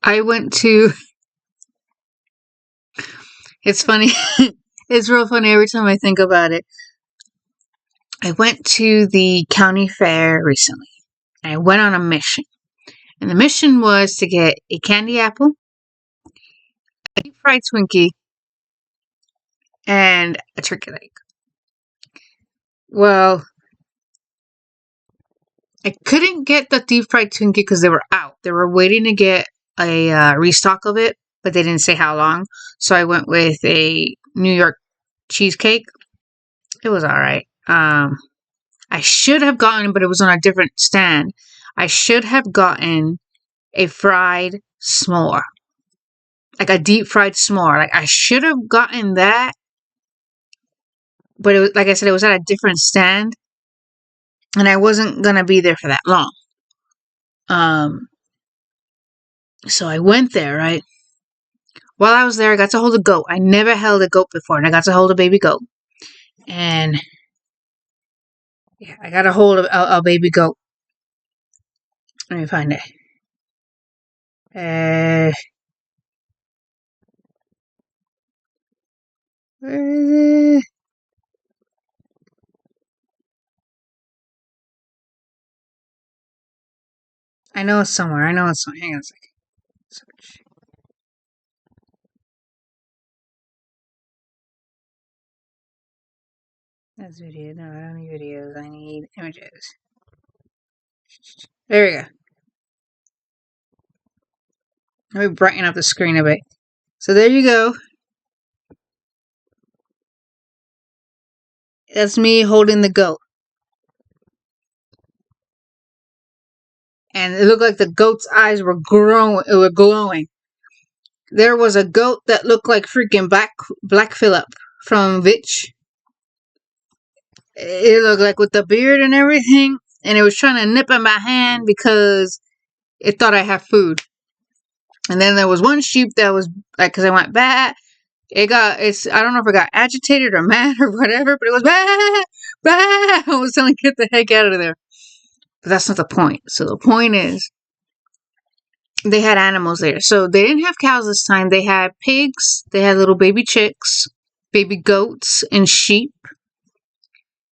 I went to. It's funny. It's real funny every time I think about it. I went to the county fair recently. I went on a mission. And the mission was to get a candy apple, a deep fried Twinkie, and a turkey leg. Well, I couldn't get the deep fried Twinkie because they were out. They were waiting to get a restock of it, but they didn't say how long. So I went with a New York cheesecake. It was alright. I should have gotten, but it was on a different stand. I should have gotten a fried s'more. Like a deep fried s'more. Like I should have gotten that. But it was, like I said, it was at a different stand. And I wasn't gonna be there for that long. So I went there, right? While I was there, I got to hold a goat. I never held a goat before, and I got to hold a baby goat. And yeah, I got to hold a baby goat. Let me find it. Where is it? I know it's somewhere. Hang on a second. Search. That's video. No, I don't need videos. I need images. There we go. Let me brighten up the screen a bit. So there you go. That's me holding the goat. And it looked like the goat's eyes were glowing. There was a goat that looked like freaking Black Phillip from Vitch. It looked like with the beard and everything, and it was trying to nip at my hand because it thought I had food. And then there was one sheep that was like, because I went bad. I don't know if it got agitated or mad or whatever, but it was bad, bad. I was telling, get the heck out of there. But that's not the point. So the point is, they had animals there. So they didn't have cows this time. They had pigs. They had little baby chicks, baby goats, and sheep.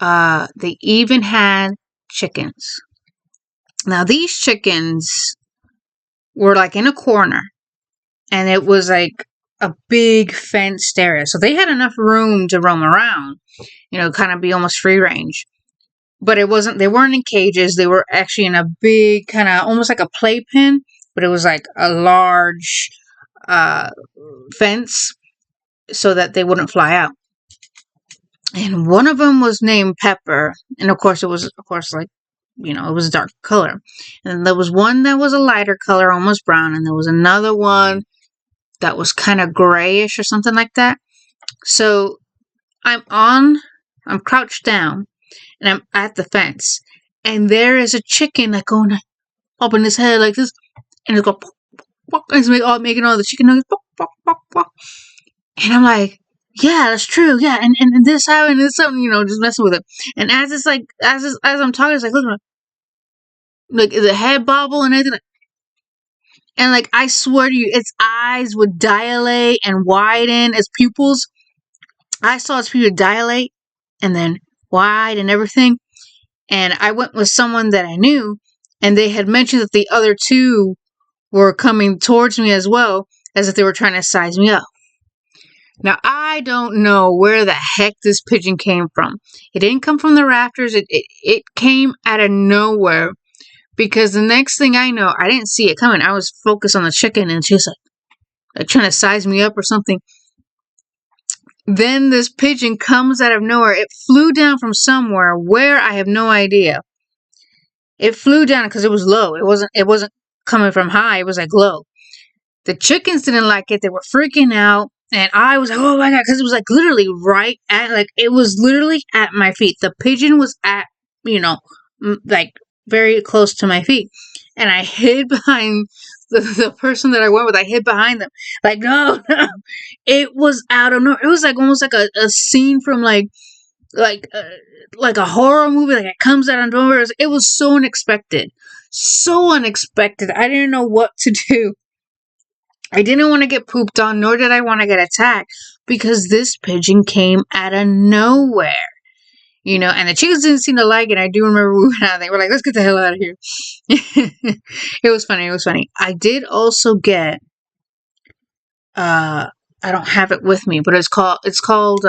They even had chickens. Now these chickens were like in a corner, and it was like a big fenced area. So they had enough room to roam around, kind of be almost free range. But they weren't in cages. They were actually in a big kind of almost like a playpen, but it was like a large fence so that they wouldn't fly out. And one of them was named Pepper, and of course it was like, it was a dark color. And there was one that was a lighter color, almost brown, and there was another one that was kind of grayish or something like that. So I'm crouched down, and I'm at the fence, and there is a chicken like going up in his head like this, and it's going, it's making all the chicken noises, and I'm like, yeah, that's true, yeah, and this happened, and this something, just messing with it. And as I'm talking, it's like, listen, like the head bobble and everything, and like I swear to you, its eyes would dilate and widen, its pupils. I saw its pupils dilate and then wide and everything. And I went with someone that I knew, and they had mentioned that the other two were coming towards me as well, as if they were trying to size me up. Now, I don't know where the heck this pigeon came from. It didn't come from the rafters. It came out of nowhere, because the next thing I know, I didn't see it coming. I was focused on the chicken, and she's like trying to size me up or something. Then this pigeon comes out of nowhere. It flew down from somewhere where I have no idea. It flew down because it was low. It wasn't coming from high. It was like low. The chickens didn't like it. They were freaking out. And I was like, oh my God, because it was like literally it was literally at my feet. The pigeon was at, like very close to my feet. And I hid behind the person that I went with. I hid behind them. Like, no. It was out of nowhere. It was like almost like a scene from like a horror movie. Like it comes out of nowhere. It was so unexpected. So unexpected. I didn't know what to do. I didn't want to get pooped on, nor did I want to get attacked, because this pigeon came out of nowhere. You know, and the chickens didn't seem to like it. I do remember we went out. They were like, "Let's get the hell out of here." It was funny. It was funny. I did also get. I don't have it with me, but it's called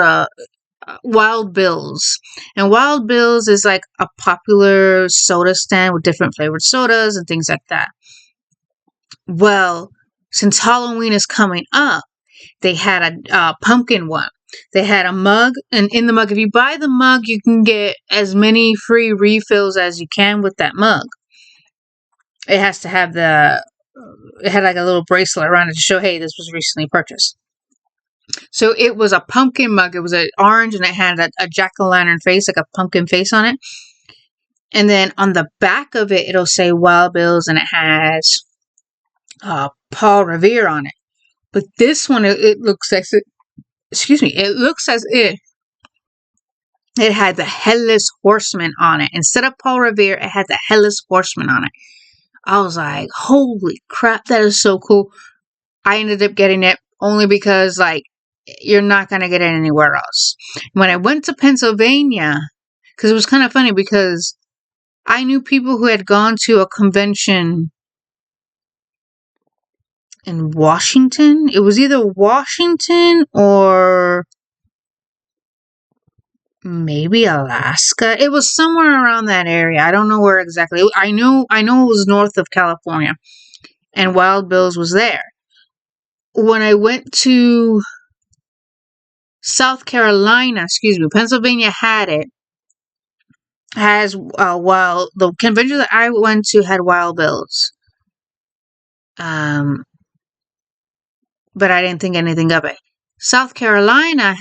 Wild Bill's, and Wild Bill's is like a popular soda stand with different flavored sodas and things like that. Well, since Halloween is coming up, they had a pumpkin one. They had a mug, and in the mug, if you buy the mug, you can get as many free refills as you can with that mug. It has to have it had like a little bracelet around it to show, hey, this was recently purchased. So it was a pumpkin mug. It was an orange, and it had a jack-o'-lantern face, like a pumpkin face on it. And then on the back of it, it'll say Wild Bill's, and it has Paul Revere on it. But this one, it looks as it looks as if it had the Headless Horseman on it. Instead of Paul Revere, it had the Headless Horseman on it. I was like, holy crap, that is so cool. I ended up getting it only because, like, you're not going to get it anywhere else. When I went to Pennsylvania, because it was kind of funny because I knew people who had gone to a convention in Washington. It was either Washington or maybe Alaska. It was somewhere around that area. I don't know where exactly. I know it was north of California, and Wild Bill's was there. When I went to South Carolina, Pennsylvania had it. The convention that I went to had Wild Bill's. But I didn't think anything of it. South Carolina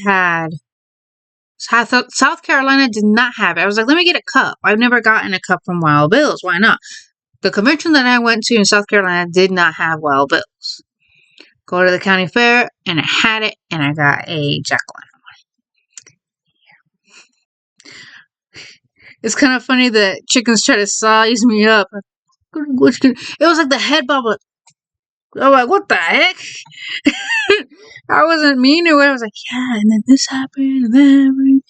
did not have it. I was like, let me get a cup. I've never gotten a cup from Wild Bill's. Why not? The convention that I went to in South Carolina did not have Wild Bill's. Go to the county fair, and it had it, and I got a jack-o'-lantern one. It's kind of funny that chickens try to size me up. It was like the head bob. I'm like, what the heck? I wasn't mean to it. I was like, yeah, and then this happened, and then happened.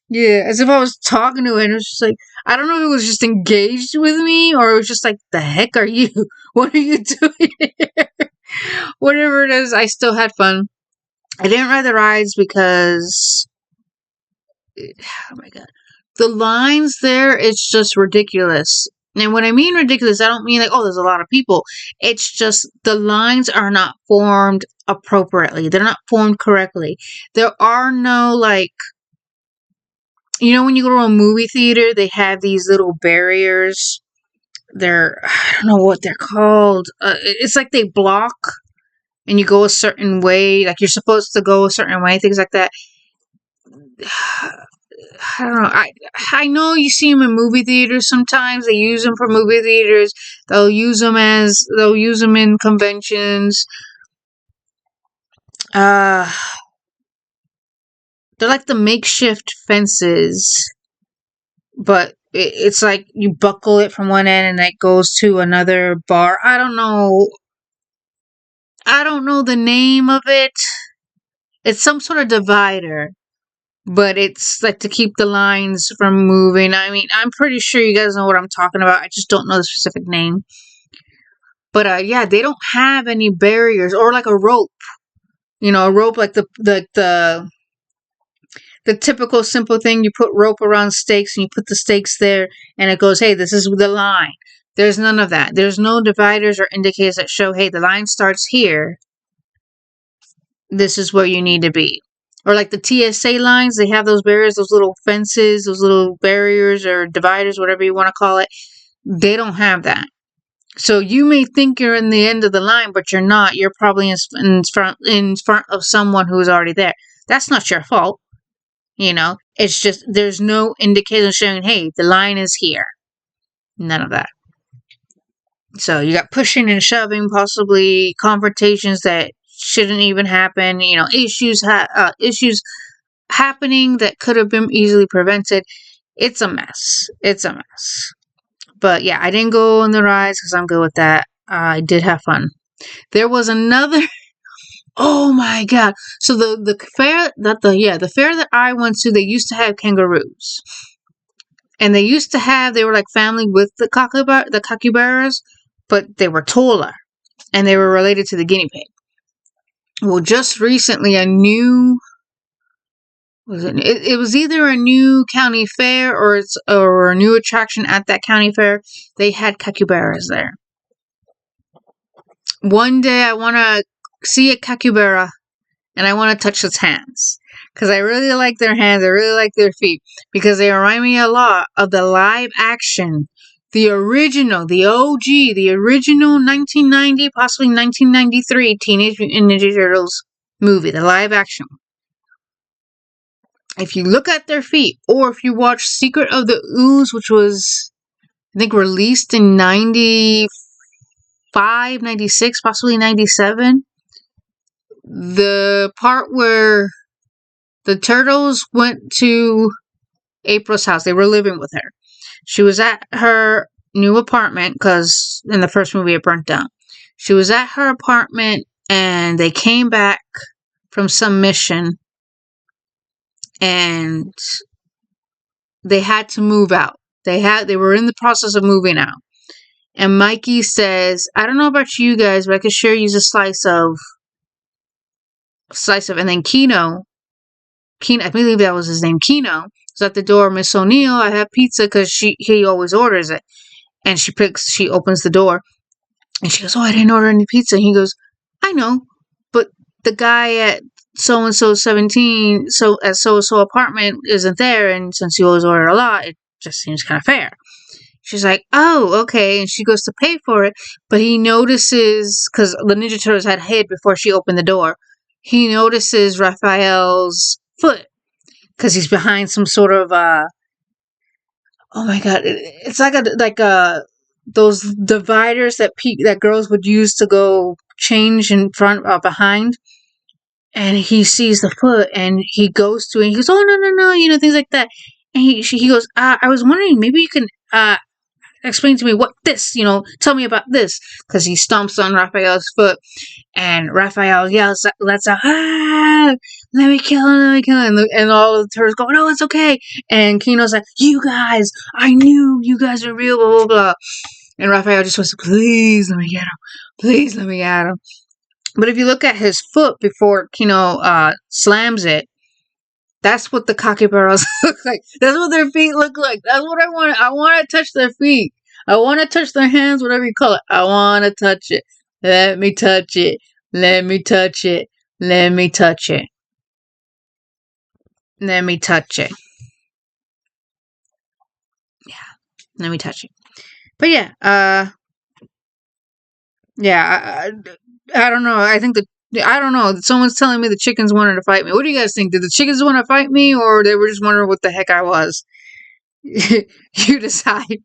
Yeah, as if I was talking to it. And it was just like, I don't know if it was just engaged with me or it was just like, the heck are you? What are you doing here? Whatever it is, I still had fun. I didn't ride the rides because, oh my god, the lines there, it's just ridiculous. And when I mean ridiculous, I don't mean like, oh, there's a lot of people. It's just the lines are not formed appropriately. They're not formed correctly. There are no, like, you know, when you go to a movie theater, they have these little barriers. I don't know what they're called. It's like they block and you go a certain way. Like you're supposed to go a certain way, things like that. I don't know. I know you see them in movie theaters sometimes. They use them for movie theaters. They'll use them in conventions. They're like the makeshift fences, but it's like you buckle it from one end and it goes to another bar. I don't know the name of it. It's some sort of divider, but it's like to keep the lines from moving. I mean, I'm pretty sure you guys know what I'm talking about. I just don't know the specific name. But yeah, they don't have any barriers or like a rope. You know, a rope like the typical simple thing. You put rope around stakes and you put the stakes there and it goes, hey, this is the line. There's none of that. There's no dividers or indicators that show, hey, the line starts here. This is where you need to be. Or like the TSA lines, they have those barriers, those little fences, those little barriers or dividers, whatever you want to call it. They don't have that. So you may think you're in the end of the line, but you're not. You're probably in front of someone who's already there. That's not your fault. You know, it's just there's no indication showing, hey, the line is here. None of that. So you got pushing and shoving, possibly confrontations that shouldn't even happen. You know, issues happening that could have been easily prevented. It's a mess. But yeah, I didn't go on the rides because I'm good with that. I did have fun. There was another Oh my god! So the fair the fair that I went to, they used to have kangaroos, and they were like family with the capybaras, but they were taller, and they were related to the guinea pig. Well, just recently, it was either a new county fair or a new attraction at that county fair. They had capybaras there. One day, I want to see a capybara, and I want to touch its hands because I really like their hands. I really like their feet because they remind me a lot of the live action, the original, the OG, the original 1990, possibly 1993 Teenage Mutant Ninja Turtles movie, the live action. If you look at their feet, or if you watch Secret of the Ooze, which was, I think, released in 95, 96, possibly 97, the part where the turtles went to April's house, they were living with her. She was at her new apartment because in the first movie it burnt down. She was at her apartment and they came back from some mission and they had to move out. They were in the process of moving out. And Mikey says, I don't know about you guys, but I could sure use a slice of and then Keno, I believe that was his name, Keno, is at the door. Miss O'Neill, I have pizza because he always orders it. And she opens the door and she goes, oh, I didn't order any pizza. And he goes, I know, but the guy at so-and-so 17, at so-and-so apartment isn't there. And since you always order a lot, it just seems kind of fair. She's like, oh, okay. And she goes to pay for it. But he notices, because the Ninja Turtles had hid before she opened the door, he notices Raphael's foot. Because he's behind some sort of, oh my god, it's like those dividers that girls would use to go change in front, behind. And he sees the foot and he goes to it and he goes, oh, no, things like that. And he goes, I was wondering, maybe you can, explain to me what this, tell me about this. Because he stomps on Raphael's foot and Raphael yells, lets out, let me kill him. And all of the turtles go, no, it's okay. And Keno's like, you guys, I knew you guys are real, blah, blah, blah. And Raphael just wants to, please let me get him. Please let me get him. But if you look at his foot before Keno slams it, that's what the capybaras look like. That's what their feet look like. That's what I want. I want to touch their feet. I want to touch their hands, whatever you call it. I want to touch it. Let me touch it. Let me touch it. Let me touch it. Let me touch it. Yeah. Let me touch it. But yeah, I don't know. I don't know. Someone's telling me the chickens wanted to fight me. What do you guys think? Did the chickens want to fight me, or they were just wondering what the heck I was? You decide.